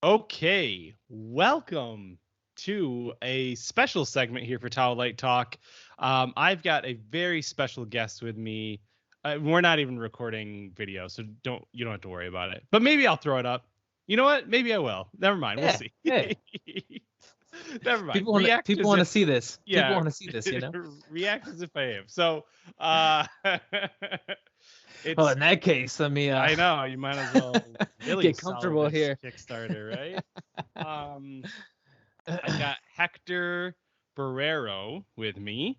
Okay, welcome to a special segment here for Tower Light Talk. I've got a very special guest with me. We're not even recording video, so you don't have to worry about it. But maybe I'll throw it up. You know what? Maybe I will. Never mind. We'll see. Hey. Never mind. People want to see this. Yeah, people want to see this. React as if I am. So, well, in that case, let me. I know you might as well really get comfortable here. Kickstarter, right? I got Hector Borrero with me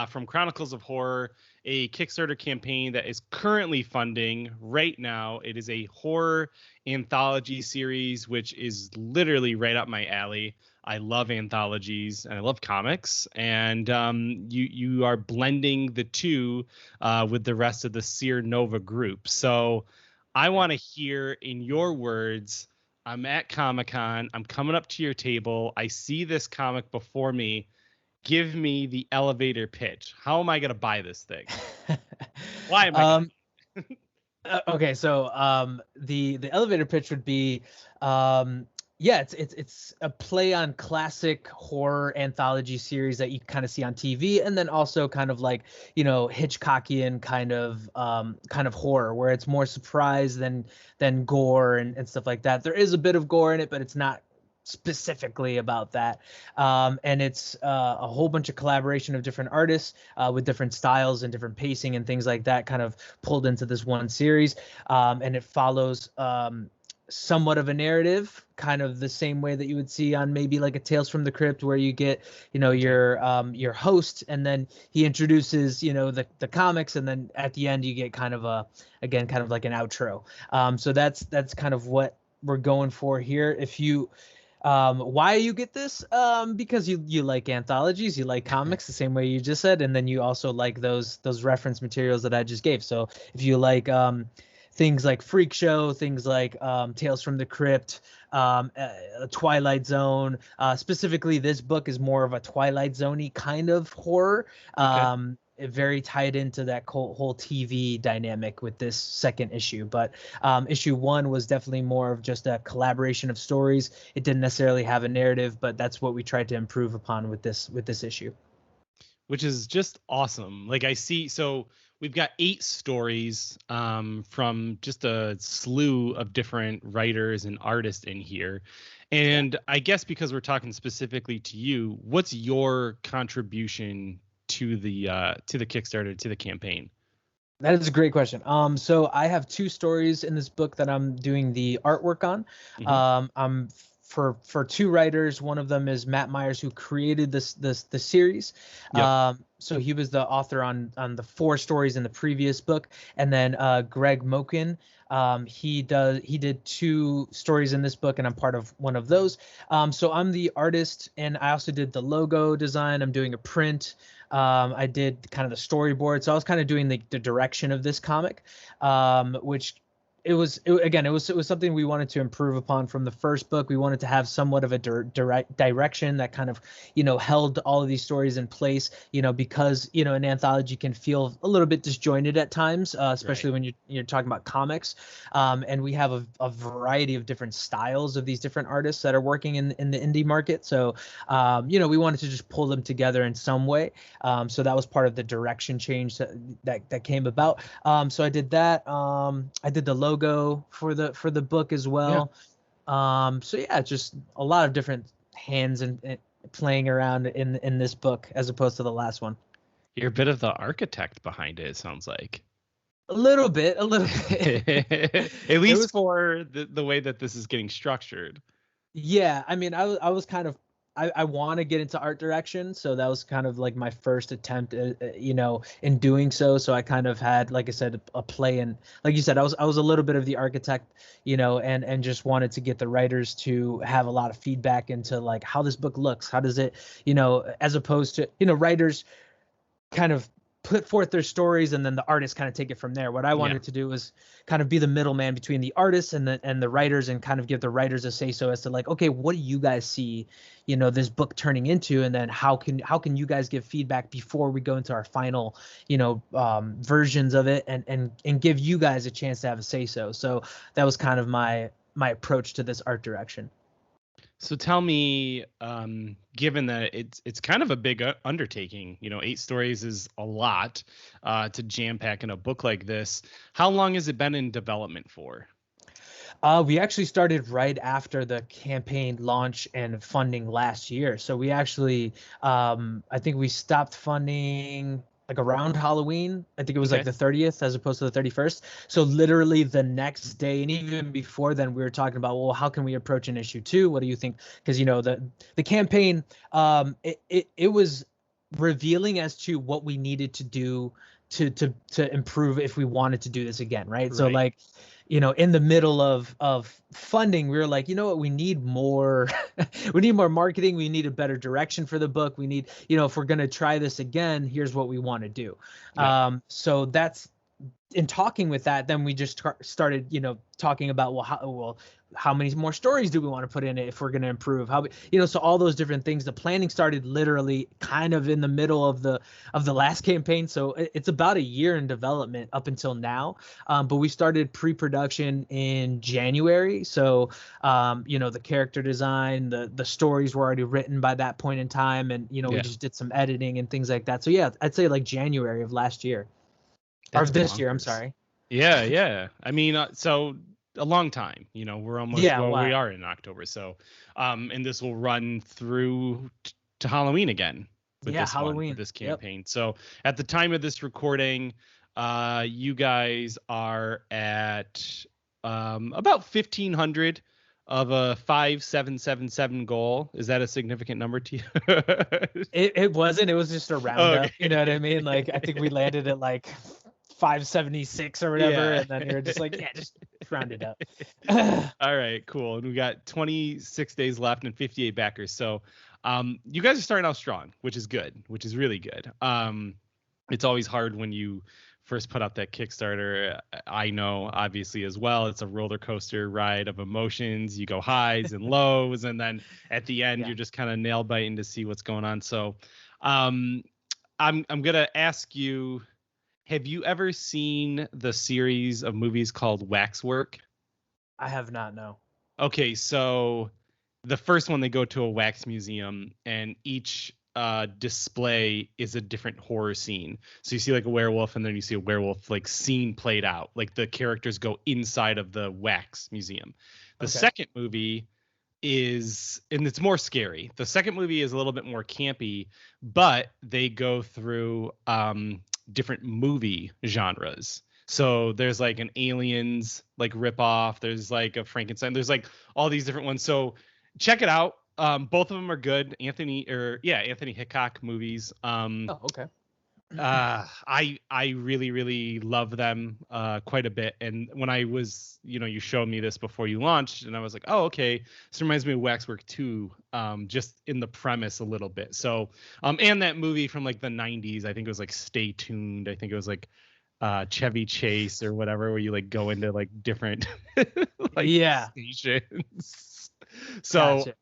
from Chronicles of Horror, a Kickstarter campaign that is currently funding right now. It is a horror anthology series, which is literally right up my alley. I love anthologies and I love comics, and you are blending the two with the rest of the SeerNova group. So I want to hear in your words. I'm at Comic-Con. I'm coming up to your table. I see this comic before me. Give me the elevator pitch. How am I going to buy this thing? Why am I? Okay, so the elevator pitch would be, it's a play on classic horror anthology series that you kind of see on TV, and then also kind of like, Hitchcockian kind of horror where it's more surprise than gore and stuff like that. There is a bit of gore in it, but it's not specifically about that. And it's a whole bunch of collaboration of different artists with different styles and different pacing and things like that kind of pulled into this one series. And it follows somewhat of a narrative, kind of the same way that you would see on maybe like a Tales from the Crypt, where you get, your host, and then he introduces, the comics, and then at the end you get kind of like an outro. So that's kind of what we're going for here. If you why you get this, because you like anthologies, you like comics the same way you just said, and then you also like those reference materials that I just gave. So if you like things like Freak Show, things like Tales from the Crypt, Twilight Zone, specifically this book is more of a Twilight Zone-y kind of horror. Okay. Very tied into that whole TV dynamic with this second issue. But issue 1 was definitely more of just a collaboration of stories. It didn't necessarily have a narrative, but that's what we tried to improve upon with this issue. Which is just awesome. Like I see, so we've got 8 stories from just a slew of different writers and artists in here. And I guess because we're talking specifically to you, what's your contribution to the Kickstarter, to the campaign? That is a great question. So I have 2 stories in this book that I'm doing the artwork on. Mm-hmm. I'm for 2 writers. One of them is Matt Myers, who created the series. Yep. So he was the author on the 4 stories in the previous book, and then Greg Mokin. He did 2 stories in this book, and I'm part of one of those. So I'm the artist, and I also did the logo design. I'm doing a print. I did kind of the storyboard. So I was kind of doing the direction of this comic, which it was something we wanted to improve upon from the first book. We wanted to have somewhat of a direct direction that kind of, held all of these stories in place, because, an anthology can feel a little bit disjointed at times, especially when you're talking about comics. And we have a variety of different styles of these different artists that are working in the indie market. So, we wanted to just pull them together in some way. So that was part of the direction change that came about. So I did that. I did the logo for the book as well. Yeah. So yeah, just a lot of different hands and playing around in this book as opposed to the last one. You're a bit of the architect behind it sounds like. A little bit. At least for the way that this is getting structured. Yeah, I mean, I was kind of, I want to get into art direction, so that was kind of like my first attempt, in doing so. So I kind of had, like I said, a play, and like you said, I was a little bit of the architect, and just wanted to get the writers to have a lot of feedback into like how this book looks, how does it, as opposed to, writers kind of put forth their stories, and then the artists kind of take it from there. What I wanted to do was kind of be the middleman between the artists and the writers, and kind of give the writers a say so as to like, okay, what do you guys see, this book turning into, and then how can you guys give feedback before we go into our final, versions of it, and give you guys a chance to have a say so. So that was kind of my approach to this art direction. So tell me, given that it's kind of a big undertaking, 8 stories is a lot to jam pack in a book like this. How long has it been in development for? We actually started right after the campaign launch and funding last year. So we actually, I think we stopped funding like around Halloween. I think it was like the 30th as opposed to the 31st. So literally the next day, and even before then, we were talking about, well, how can we approach an issue 2? What do you think? Because the campaign, it was revealing as to what we needed to do to improve if we wanted to do this again, right? So like, in the middle of funding, we were like, you know what, we need more, we need more marketing. We need a better direction for the book. We need, if we're going to try this again, here's what we want to do. Yeah. So that's, in talking with that, then we just started, talking about, how many more stories do we want to put in it if we're going to improve? So all those different things. The planning started literally kind of in the middle of the last campaign. So it's about a year in development up until now. But we started pre-production in January. So, the character design, the stories were already written by that point in time. And, we just did some editing and things like that. So yeah, I'd say like January of last year. Or this year, I'm sorry. Yeah. I mean, so a long time, we're almost, we are in October. So, and this will run through to Halloween again. With this campaign. Yep. So at the time of this recording, you guys are at about 1,500 of a 5,777 goal. Is that a significant number to you? It wasn't. It was just a roundup. You know what I mean? Like, I think we landed at like 576 or whatever, and then you're just like, just round it up. All right, cool. And we got 26 days left and 58 backers. So you guys are starting out strong, which is really good. It's always hard when you first put out that Kickstarter. I know, obviously, as well, it's a roller coaster ride of emotions. You go highs and lows, and then at the end, you're just kind of nail biting to see what's going on. So I'm gonna ask you, have you ever seen the series of movies called Waxwork? I have not, no. Okay, so the first one, they go to a wax museum, and each display is a different horror scene. So you see like a werewolf, and then you see a werewolf like scene played out. Like the characters go inside of the wax museum. The second movie is, and it's more scary. The second movie is a little bit more campy, but they go through different movie genres. So there's like an Aliens like ripoff. There's like a Frankenstein. There's like all these different ones. So check it out. Both of them are good. Anthony Hitchcock movies. I really, really love them quite a bit. And when I was, you showed me this before you launched, and I was like, oh, okay. This reminds me of Waxwork 2, just in the premise a little bit. So, and that movie from like the 90s, I think it was like Stay Tuned. I think it was like Chevy Chase or whatever, where you like go into like different stations. So gotcha.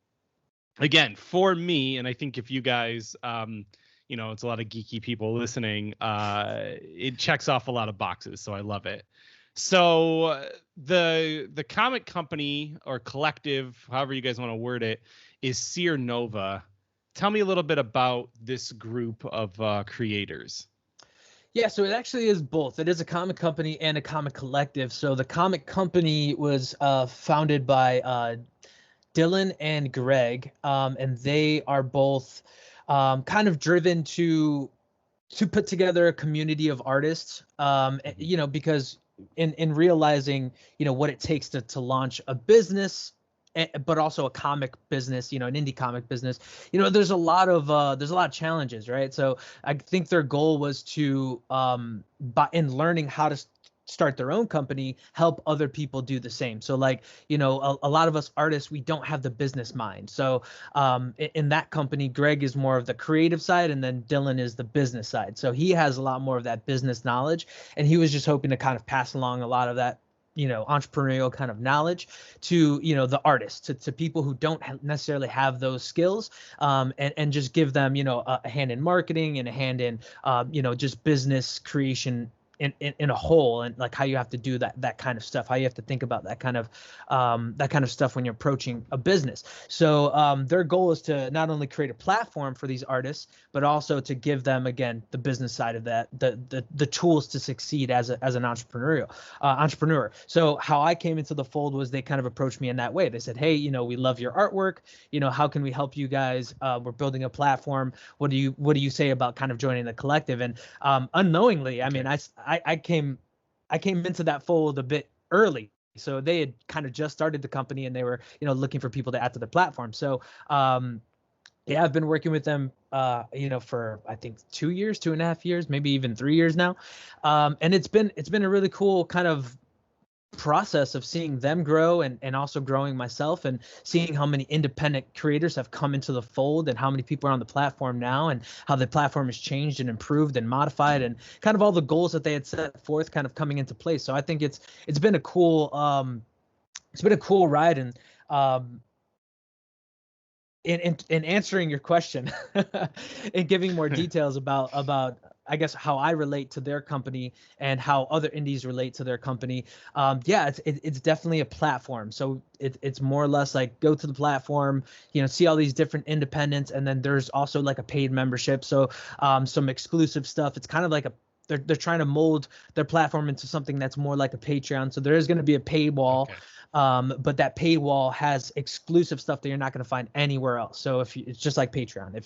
Again, for me, and I think if you guys, it's a lot of geeky people listening, it checks off a lot of boxes. So I love it. So the comic company or collective, however you guys want to word it, is SeerNova. Tell me a little bit about this group of creators. Yeah, so it actually is both. It is a comic company and a comic collective. So the comic company was founded by Dylan and Greg, and they are both kind of driven to put together a community of artists, because in realizing, what it takes to launch a business, but also a comic business, an indie comic business, there's a lot of challenges, right? So I think their goal was to, in learning how to start their own company help other people do the same. So like, you know, a lot of us artists, we don't have the business mind. So in that company, Greg is more of the creative side, and then Dylan is the business side. So he has a lot more of that business knowledge, and he was just hoping to kind of pass along a lot of that, you know, entrepreneurial kind of knowledge to, you know, the artists, to people who don't necessarily have those skills, and just give them, you know, a hand in marketing and a hand in, you know, just business creation in a whole, and like how you have to do that kind of stuff, how you have to think about that kind of stuff when you're approaching a business. So their goal is to not only create a platform for these artists, but also to give them, again, the business side of that, the tools to succeed as an entrepreneur. So how I came into the fold was they kind of approached me in that way. They said, hey, you know, we love your artwork, you know, how can we help you guys? We're building a platform. What do you say about kind of joining the collective? And unknowingly, I mean, I came into that fold a bit early. So they had kind of just started the company, and they were, you know, looking for people to add to the platform. So yeah, I've been working with them, you know, for I think 2 years, 2.5 years, maybe even 3 years now. And it's been a really cool kind of process of seeing them grow, and also growing myself, and seeing how many independent creators have come into the fold, and how many people are on the platform now, and how the platform has changed and improved and modified, and kind of all the goals that they had set forth kind of coming into place. So I think it's been a cool ride. And in answering your question and giving more details about I guess how I relate to their company and how other indies relate to their company. Yeah, it's definitely a platform. So it's more or less like go to the platform, you know, see all these different independents, and then there's also like a paid membership. So some exclusive stuff. It's kind of like they're trying to mold their platform into something that's more like a Patreon. So there is going to be a paywall. Okay. But that paywall has exclusive stuff that you're not going to find anywhere else. So it's just like Patreon.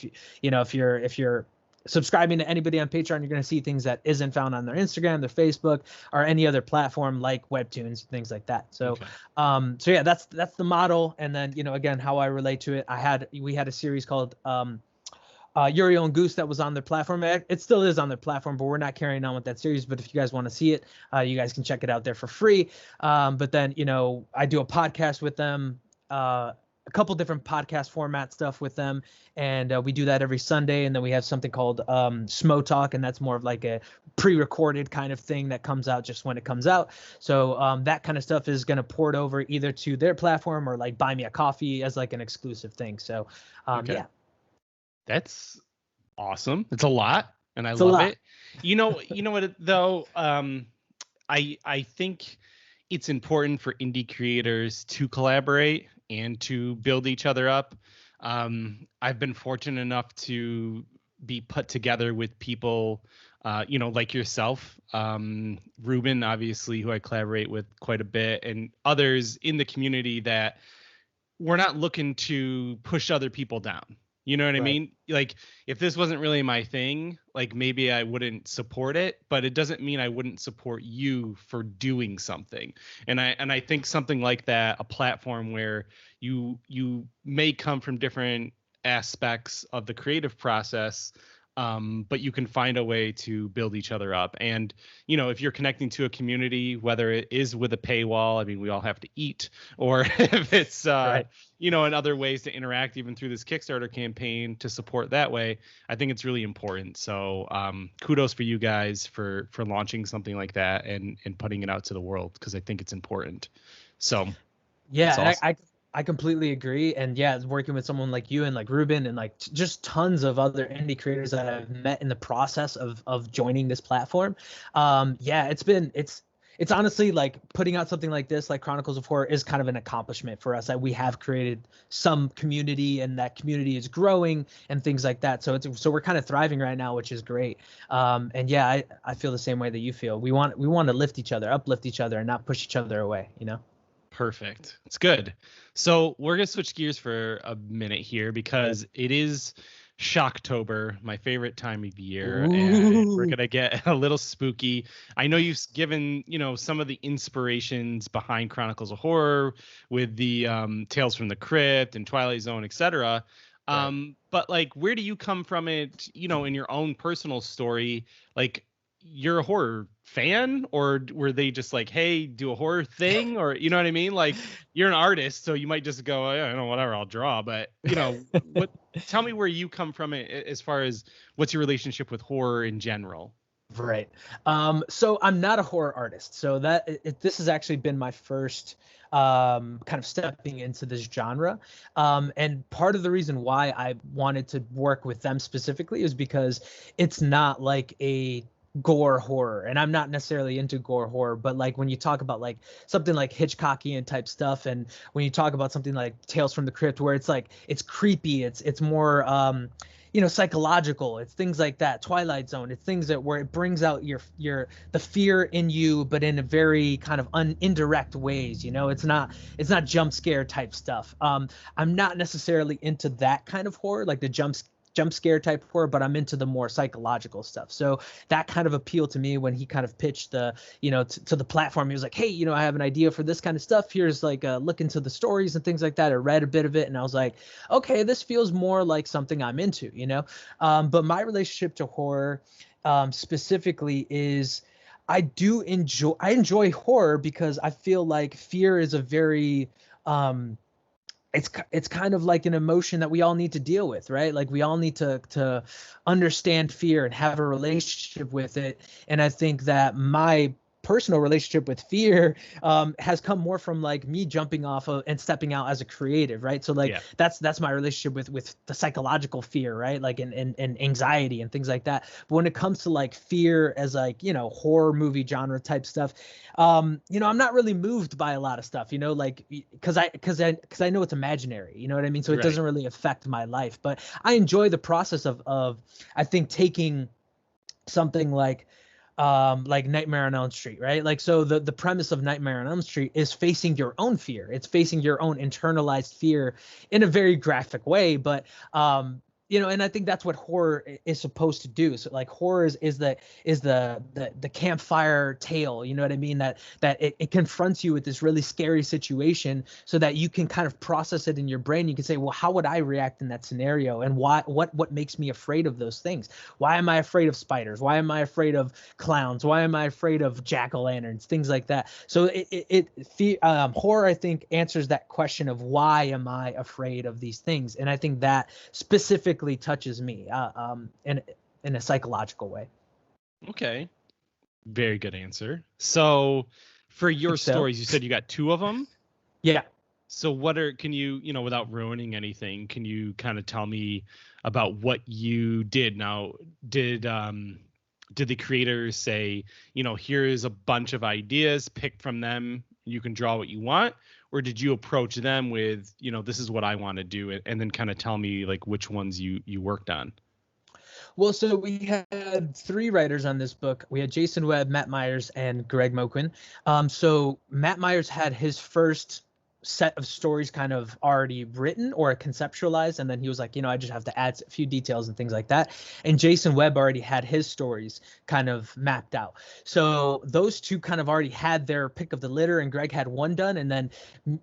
If you're subscribing to anybody on Patreon, you're going to see things that isn't found on their Instagram, their Facebook, or any other platform like Webtoons, things like that. So, okay. So yeah, that's the model. And then, you know, again, how I relate to it, we had a series called Uriel and Goose that was on their platform. It still is on their platform, but we're not carrying on with that series. But if you guys want to see it, you guys can check it out there for free. But then, you know, I do a podcast with them, a couple different podcast format stuff with them, and we do that every Sunday. And then we have something called Smo Talk, and that's more of like a pre-recorded kind of thing that comes out just when it comes out. So that kind of stuff is going to port over either to their platform or like buy me a coffee as like an exclusive thing. So okay. Yeah. That's awesome. It's a lot, and I love it. You know what though? I think it's important for indie creators to collaborate and to build each other up. I've been fortunate enough to be put together with people, you know, like yourself, Ruben, obviously, who I collaborate with quite a bit, and others in the community that we're not looking to push other people down. You know what I mean? Like, if this wasn't really my thing, like maybe I wouldn't support it, but it doesn't mean I wouldn't support you for doing something. And I think something like that, a platform where you may come from different aspects of the creative process, but you can find a way to build each other up. And, you know, if you're connecting to a community, whether it is with a paywall, I mean, we all have to eat, or if it's, you know, in other ways to interact, even through this Kickstarter campaign to support that way, I think it's really important. So kudos for you guys for launching something like that and putting it out to the world, because I think it's important. So yeah, awesome. I completely agree. And yeah, working with someone like you and like Ruben and like just tons of other indie creators that I've met in the process of joining this platform. Yeah, it's honestly like putting out something like this, like Chronicles of Horror, is kind of an accomplishment for us, that we have created some community, and that community is growing and things like that. So we're kind of thriving right now, which is great. And yeah, I feel the same way that you feel. We want to lift each other, uplift each other, and not push each other away, you know? Perfect. It's good. So we're going to switch gears for a minute here, because it is Shocktober, my favorite time of year. Ooh. And we're going to get a little spooky. I know you've given, you know, some of the inspirations behind Chronicles of Horror with the Tales from the Crypt and Twilight Zone, etc. But like, where do you come from it, you know, in your own personal story? Like, you're a horror fan, or were they just like, hey, do a horror thing, or you know what I mean? Like, you're an artist, so you might just go, I don't know, whatever, I'll draw. But what? Tell me where you come from as far as what's your relationship with horror in general. Right. So I'm not a horror artist. So this has actually been my first kind of stepping into this genre. And part of the reason why I wanted to work with them specifically is because it's not like a gore horror, and I'm not necessarily into gore horror, but like when you talk about like something like Hitchcockian type stuff, and when you talk about something like Tales from the Crypt, where it's like it's creepy, it's more psychological, it's things like that. Twilight Zone, it's things that where it brings out the fear in you, but in a very kind of indirect ways. It's not jump scare type stuff. I'm not necessarily into that kind of horror, like the jump scare type horror, but I'm into the more psychological stuff. So that kind of appealed to me when he kind of pitched to the platform. He was like, hey, I have an idea for this kind of stuff. Here's like a look into the stories and things like that. I read a bit of it and I was like, okay, this feels more like something I'm into, but my relationship to horror specifically is I enjoy horror because I feel like fear is a very it's kind of like an emotion that we all need to deal with, right? Like we all need to understand fear and have a relationship with it. And I think that my personal relationship with fear has come more from like me jumping off of and stepping out as a creative, right? So like that's my relationship with the psychological fear, right? Like and anxiety and things like that. But when it comes to like fear as like horror movie genre type stuff, I'm not really moved by a lot of stuff, like because I know it's imaginary, you know what I mean? So it doesn't really affect my life, but I enjoy the process of I think taking something like Nightmare on Elm Street, right? Like, so the premise of Nightmare on Elm Street is facing your own fear. It's facing your own internalized fear in a very graphic way, but and I think that's what horror is supposed to do. So like horror is the campfire tale, you know what I mean? That it confronts you with this really scary situation so that you can kind of process it in your brain. You can say, well, how would I react in that scenario? And what makes me afraid of those things? Why am I afraid of spiders? Why am I afraid of clowns? Why am I afraid of jack-o'-lanterns? Things like that. So horror, I think, answers that question of why am I afraid of these things? And I think that specifically touches me in a psychological way. Okay, very good answer. So for your stories, you said you got 2 of them. Yeah. So can you, without ruining anything, can you kind of tell me about what you did? Now, did the creators say, here's a bunch of ideas, pick from them, you can draw what you want? Or did you approach them with, this is what I want to do, and then kind of tell me like which ones you worked on? Well, so we had 3 writers on this book. We had Jason Webb, Matt Myers, and Greg Moquin. So Matt Myers had his first set of stories kind of already written or conceptualized, and then he was like, I just have to add a few details and things like that. And Jason Webb already had his stories kind of mapped out. So those 2 kind of already had their pick of the litter, and Greg had one done. And then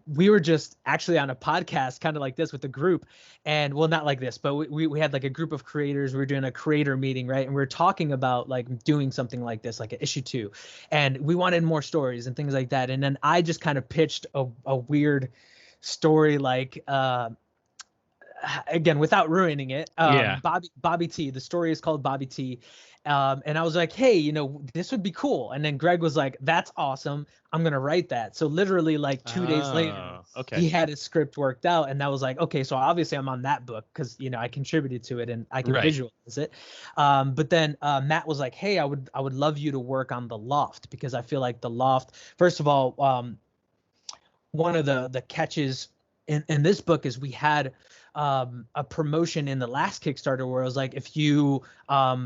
we were just actually on a podcast kind of like this with a group, and well, not like this, but we had like a group of creators. We were doing a creator meeting, right? And we were talking about like doing something like this, like an issue 2, and we wanted more stories and things like that. And then I just kind of pitched a weird story, like again, without ruining it, Bobby T. The story is called Bobby T. And I was like, hey, this would be cool. And then Greg was like, that's awesome, I'm gonna write that. So literally like 2 days later, he had his script worked out, and that was like, okay, so obviously I'm on that book because I contributed to it and I can visualize it. But then Matt was like, hey, I would love you to work on The Loft, because I feel like The Loft, first of all, one of the catches in this book is we had a promotion in the last Kickstarter where it was like, if you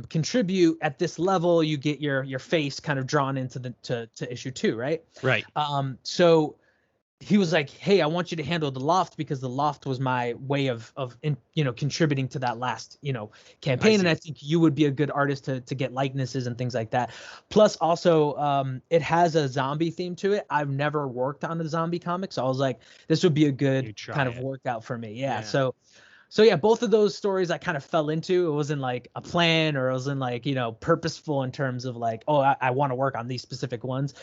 contribute at this level, you get your face kind of drawn into to issue 2, right? Right. So he was like, hey, I want you to handle The Loft, because The Loft was my way of contributing to that last, campaign. And I think you would be a good artist to get likenesses and things like that. Plus also, it has a zombie theme to it. I've never worked on a zombie comic, so I was like, this would be a good kind of workout for me. Yeah. So So yeah, both of those stories I kind of fell into. It wasn't like a plan, or it wasn't like, purposeful in terms of like, oh, I want to work on these specific ones.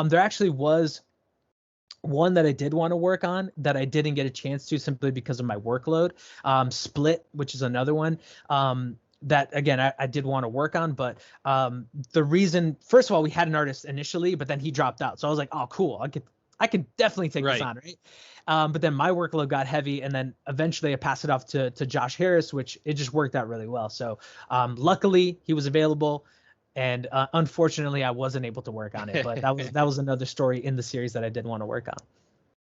There actually was one that I did want to work on that I didn't get a chance to simply because of my workload. Split, which is another one. That again, I did want to work on, but the reason, first of all, we had an artist initially, but then he dropped out. So I was like, oh, cool. I could definitely take this on, right? But then my workload got heavy, and then eventually I passed it off to Josh Harris, which it just worked out really well. So luckily he was available, and unfortunately I wasn't able to work on it. But that was another story in the series that I did want to work on.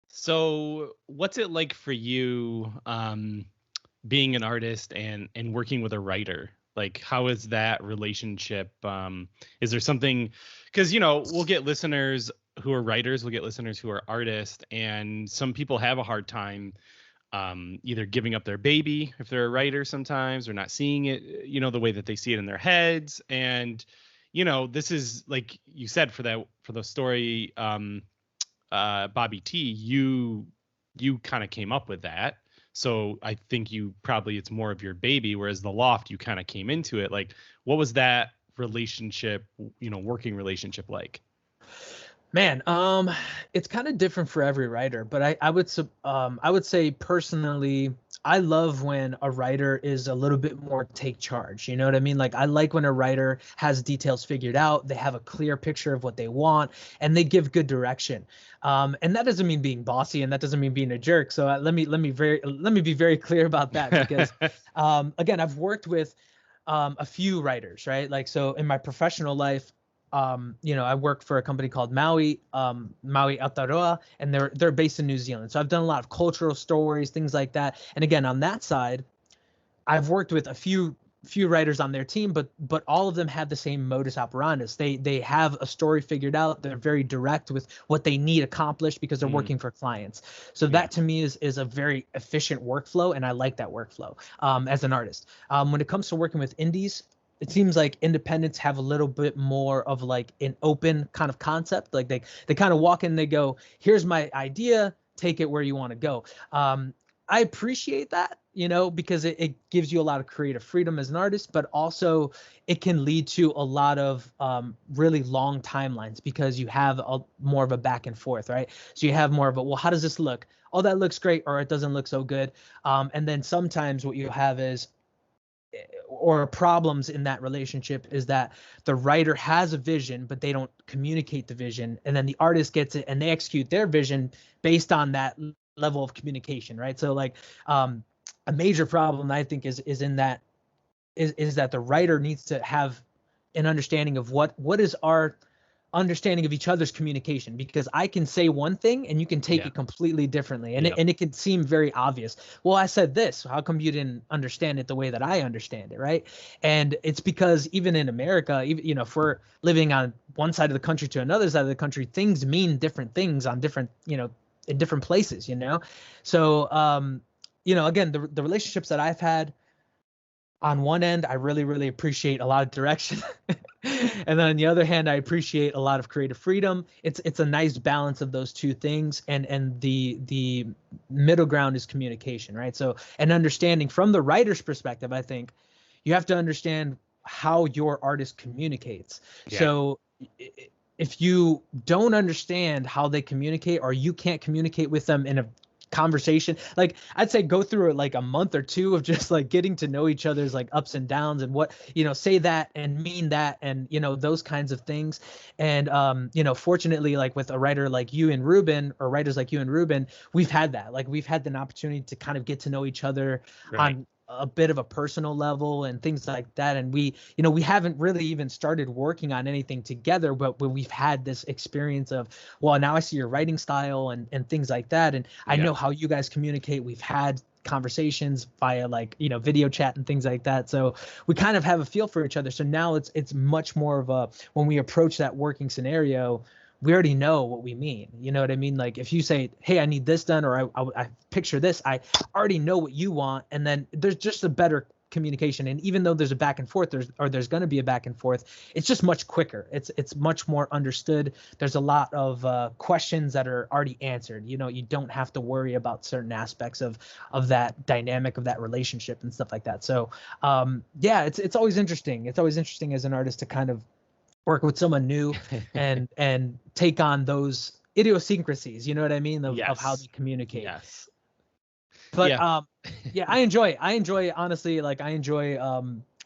So what's it like for you being an artist and working with a writer? Like, how is that relationship? Is there something, because we'll get listeners who are writers, we'll get listeners who are artists, and some people have a hard time either giving up their baby if they're a writer sometimes, or not seeing it the way that they see it in their heads. And this is, like you said, for the story Bobby T, you kind of came up with that. So I think it's more of your baby, whereas The Loft, you kind of came into it. Like, what was that relationship, working relationship like? Man, it's kind of different for every writer, but I would say personally, I love when a writer is a little bit more take charge. You know what I mean? Like, I like when a writer has details figured out, they have a clear picture of what they want, and they give good direction. And that doesn't mean being bossy, and that doesn't mean being a jerk. So let me be very clear about that, because again, I've worked with a few writers, right? Like, so in my professional life, I work for a company called Maui Aotearoa, and they're based in New Zealand. So I've done a lot of cultural stories, things like that. And again, on that side, I've worked with a few writers on their team, but all of them have the same modus operandus. They have a story figured out. They're very direct with what they need accomplished because they're working for clients. So that to me is a very efficient workflow, and I like that workflow as an artist. When it comes to working with indies, it seems like independents have a little bit more of like an open kind of concept. Like they kind of walk in, they go, here's my idea, take it where you want to go. I appreciate that, because it gives you a lot of creative freedom as an artist, but also it can lead to a lot of really long timelines, because you have more of a back and forth, right? So you have more of a, well, how does this look? Oh, that looks great, or it doesn't look so good. And then sometimes what you have is, or problems in that relationship, is that the writer has a vision, but they don't communicate the vision. And then the artist gets it and they execute their vision based on that level of communication, right? So like a major problem I think is that the writer needs to have an understanding of what is our understanding of each other's communication, because I can say one thing and you can take it completely differently, and it can seem very obvious. Well, I said this, how come you didn't understand it the way that I understand it, right? And it's because even in America, even if we're living on one side of the country to another side of the country, things mean different things on different in different places. So again, the relationships that I've had, on one end, I really, really appreciate a lot of direction. And then on the other hand, I appreciate a lot of creative freedom. It's a nice balance of those two things. And the middle ground is communication, right? So an understanding from the writer's perspective, I think you have to understand how your artist communicates. Yeah. So if you don't understand how they communicate, or you can't communicate with them in a conversation, like I'd say go through like a month or two of just like getting to know each other's like ups and downs, and what say that and mean that, and those kinds of things. And fortunately, like with a writer like you and Ruben, or writers like you and Ruben, we've had that. Like we've had an opportunity to kind of get to know each other on a bit of a personal level and things like that. And we haven't really even started working on anything together, but we've had this experience of, well, now I see your writing style and things like that. And I know how you guys communicate. We've had conversations via like, video chat and things like that. So we kind of have a feel for each other. So now it's much more of a, when we approach that working scenario, we already know what we mean. You know what I mean? Like if you say, hey, I need this done, or I picture this, I already know what you want. And then there's just a better communication. And even though there's a back and forth, there's going to be a back and forth, it's just much quicker. It's much more understood. There's a lot of questions that are already answered. You don't have to worry about certain aspects of that dynamic, of that relationship and stuff like that. So yeah, it's always interesting. It's always interesting as an artist to kind of work with someone new and take on those idiosyncrasies, you know what I mean, of how they communicate. Yes. But yeah, I enjoy honestly, like I enjoy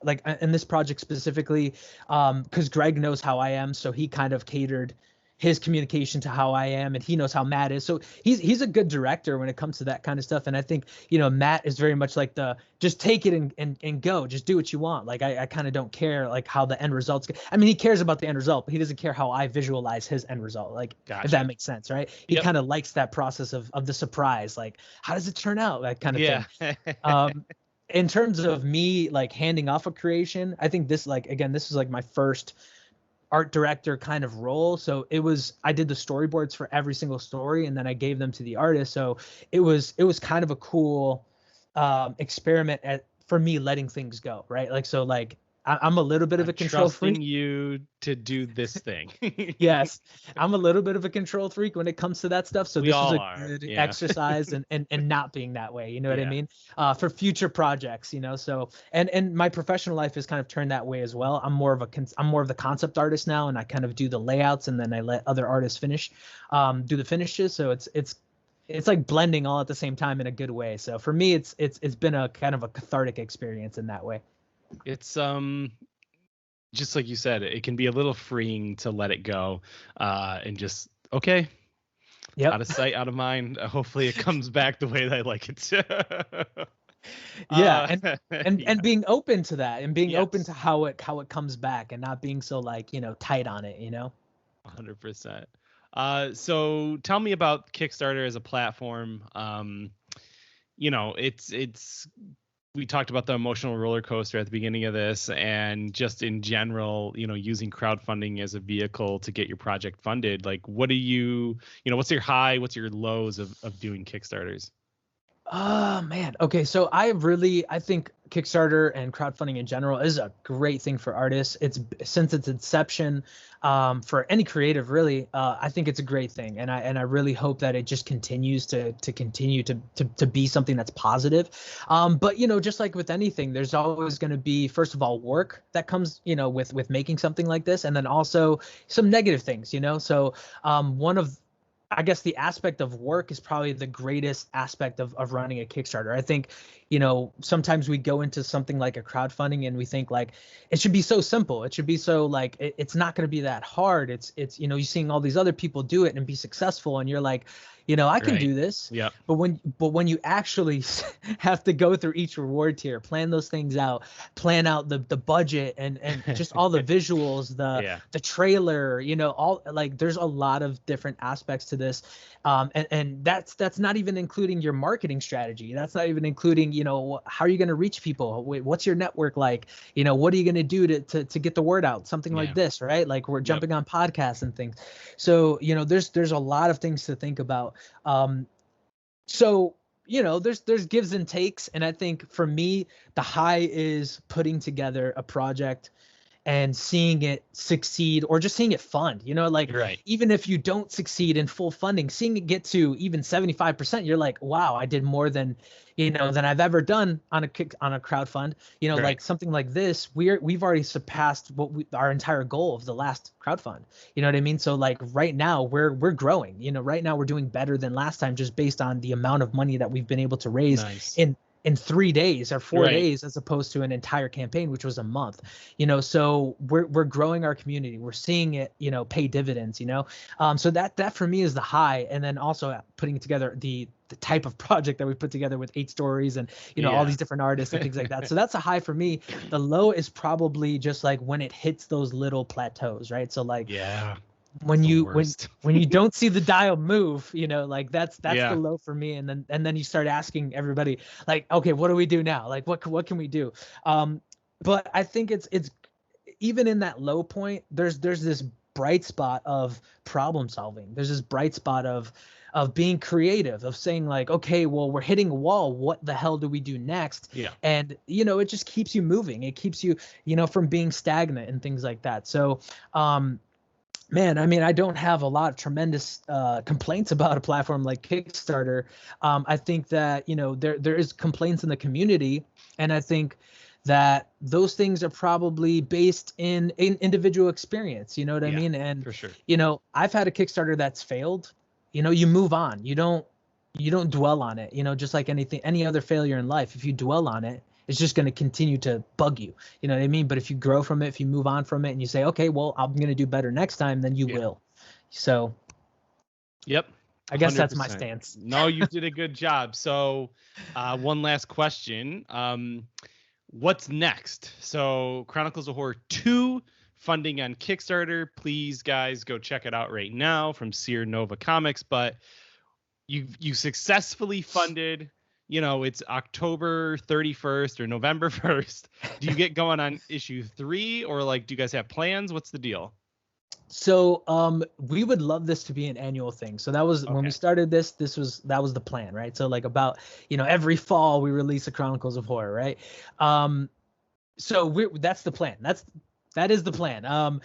like in this project specifically, because Greg knows how I am, so he kind of catered his communication to how I am, and he knows how Matt is. So he's a good director when it comes to that kind of stuff. And I think, Matt is very much like just take it and go, just do what you want. Like I kind of don't care like how the end results go. I mean, he cares about the end result, but he doesn't care how I visualize his end result. Like, if that makes sense, right? He kind of likes that process of the surprise. Like, how does it turn out? That kind of thing. In terms of me like handing off a creation, I think this is like my first art director kind of role. So I did the storyboards for every single story, and then I gave them to the artist. So it was kind of a cool experiment for me letting things go, right? Like, so like I'm a little bit of a control freak. Trusting you to do this thing. Yes, I'm a little bit of a control freak when it comes to that stuff. So this is a good exercise and not being that way. You know what I mean? For future projects, So and my professional life has kind of turned that way as well. I'm more of the concept artist now, and I kind of do the layouts, and then I let other artists do the finishes. So it's like blending all at the same time in a good way. So for me, it's been a kind of a cathartic experience in that way. It's just like you said, it can be a little freeing to let it go and just out of sight, out of mind. Hopefully it comes back the way that I like it to. And being open to that, and being open to how it comes back, and not being so like tight on it. 100%. So tell me about Kickstarter as a platform. It's we talked about the emotional roller coaster at the beginning of this, and just in general, using crowdfunding as a vehicle to get your project funded. Like, what do what's your high, what's your lows of doing Kickstarters? Oh man. Okay. So I think Kickstarter and crowdfunding in general is a great thing for artists. Since its inception, for any creative really, I think it's a great thing. And I really hope that it just continues to be something that's positive. But just like with anything, there's always going to be, first of all, work that comes, with making something like this. And then also some negative things, So, I guess the aspect of work is probably the greatest aspect of running a Kickstarter. I think, sometimes we go into something like a crowdfunding and we think like it should be so simple. It should be so like it's not going to be that hard. It's you're seeing all these other people do it and be successful, and you're like, I can do this. Yeah. But when you actually have to go through each reward tier, plan those things out, plan out the budget and just all the visuals, the trailer, all like there's a lot of different aspects to this. And that's not even including your marketing strategy. That's not even including, how are you going to reach people? What's your network like? What are you going to do to get the word out? Something like this, right? Like we're jumping on podcasts and things. So, there's a lot of things to think about. So, there's gives and takes. And I think for me, the high is putting together a project and seeing it succeed, or just seeing it fund, even if you don't succeed in full funding, seeing it get to even 75%, you're like, wow, I did more than I've ever done on a crowdfund, like something like this, we've already surpassed our entire goal of the last crowdfund. You know what I mean? So like right now we're growing, right now we're doing better than last time, just based on the amount of money that we've been able to raise in 3 days or 4 days, as opposed to an entire campaign, which was a month, so we're growing our community. We're seeing it, pay dividends, so that for me is the high. And then also putting together the type of project that we put together with 8 stories and, all these different artists and things like that. So that's a high for me. The low is probably just like when it hits those little plateaus, right? So like, when you don't see the dial move, like that's the low for me. And then you start asking everybody like, okay, what do we do now? Like what can we do? But I think it's even in that low point, there's this bright spot of problem solving. There's this bright spot of of being creative, of saying like, okay, well, we're hitting a wall. What the hell do we do next? Yeah. And, you know, it just keeps you moving. It keeps you, you know, from being stagnant and things like that. So, man, I mean, I don't have a lot of tremendous complaints about a platform like Kickstarter. I think that, you know, there is complaints in the community, and I think that those things are probably based in individual experience. You know what I mean? And for sure. you know, I've had a Kickstarter that's failed. You know, you move on. You don't dwell on it. You know, just like any other failure in life, if you dwell on it, it's just going to continue to bug you. You know what I mean? But if you grow from it, if you move on from it and you say, okay, well, I'm going to do better next time, then you will. So, yep. I guess that's my stance. No, you did a good job. So, one last question. What's next? So, Chronicles of Horror 2 funding on Kickstarter. Please, guys, go check it out right now from SeerNova Comics. But you successfully funded. You know, it's October 31st or November 1st. Do you get going on issue 3, or like, do you guys have plans? What's the deal? So we would love this to be an annual thing. So that was when we started that was the plan, right? So like about, you know, every fall we release a Chronicles of Horror, right? So that's the plan. That is the plan.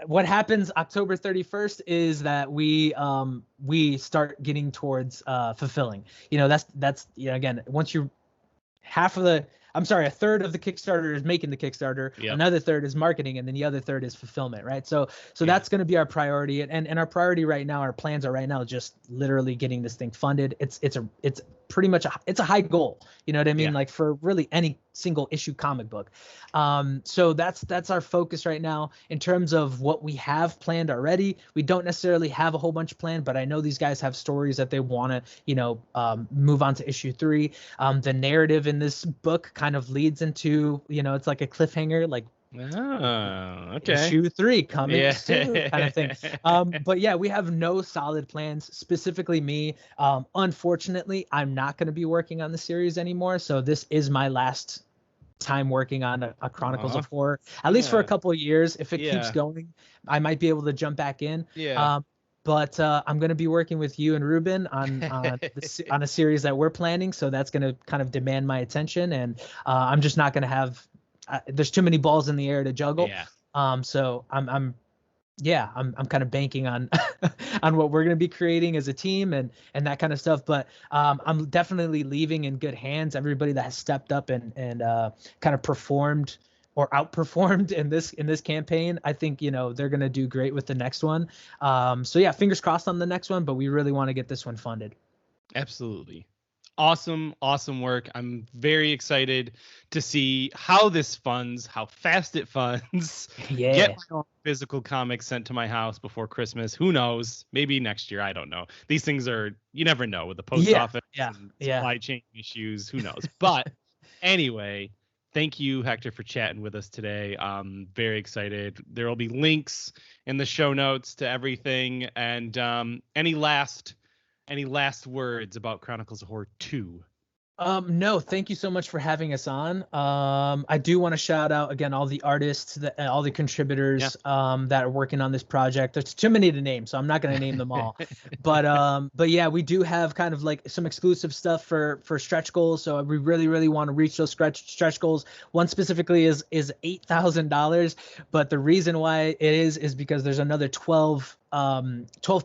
What happens October 31st is that we start getting towards fulfilling. You know, that's you know, again, once you're a third of the Kickstarter is making the Kickstarter, another third is marketing, and then the other third is fulfillment, right? So that's going to be our priority, and our priority right now, our plans are right now just literally getting this thing funded. It's pretty much it's a high goal, you know what I mean? Like for really any single issue comic book. So that's our focus right now. In terms of what we have planned already, we don't necessarily have a whole bunch planned, but I know these guys have stories that they want to, you know, move on to issue 3. The narrative in this book kind of leads into, you know, it's like a cliffhanger, like, issue 3 coming soon kind of thing. But yeah, we have no solid plans, specifically me. Unfortunately, I'm not going to be working on the series anymore. So this is my last time working on a Chronicles of Horror, at least for a couple of years. If it keeps going, I might be able to jump back in. But I'm going to be working with you and Ruben on a series that we're planning. So that's going to kind of demand my attention, and I'm just not going to have. There's too many balls in the air to juggle. So I'm kind of banking on on what we're going to be creating as a team and that kind of stuff. But I'm definitely leaving in good hands. Everybody that has stepped up and kind of performed or outperformed in this campaign, I think, you know, they're going to do great with the next one. So yeah, fingers crossed on the next one, but we really want to get this one funded. Absolutely. Awesome work. I'm very excited to see how this funds, how fast it funds. Get my own physical comics sent to my house before Christmas. Who knows? Maybe next year. I don't know. These things you never know with the post office and supply chain issues. Who knows? But anyway, thank you, Hector, for chatting with us today. I'm very excited. There will be links in the show notes to everything. And any last words about Chronicles of Horror 2? No, thank you so much for having us on. I do want to shout out again all the artists, all the contributors that are working on this project. There's too many to name, so I'm not going to name them all. But yeah, we do have kind of like some exclusive stuff for stretch goals. So we really want to reach those stretch goals. One specifically is $8,000, but the reason why it is because there's another 12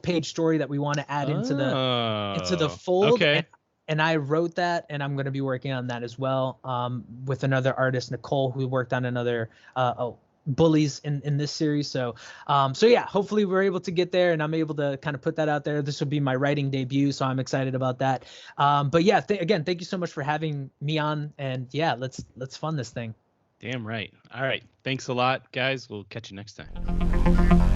page story that we want to add into the fold. Okay. And I wrote that, and I'm going to be working on that as well, with another artist, Nicole, who worked on another bullies in this series. So yeah, hopefully we're able to get there, and I'm able to kind of put that out there. This will be my writing debut, so I'm excited about that. But yeah, again, thank you so much for having me on, and yeah, let's fund this thing. Damn right. All right. Thanks a lot, guys. We'll catch you next time.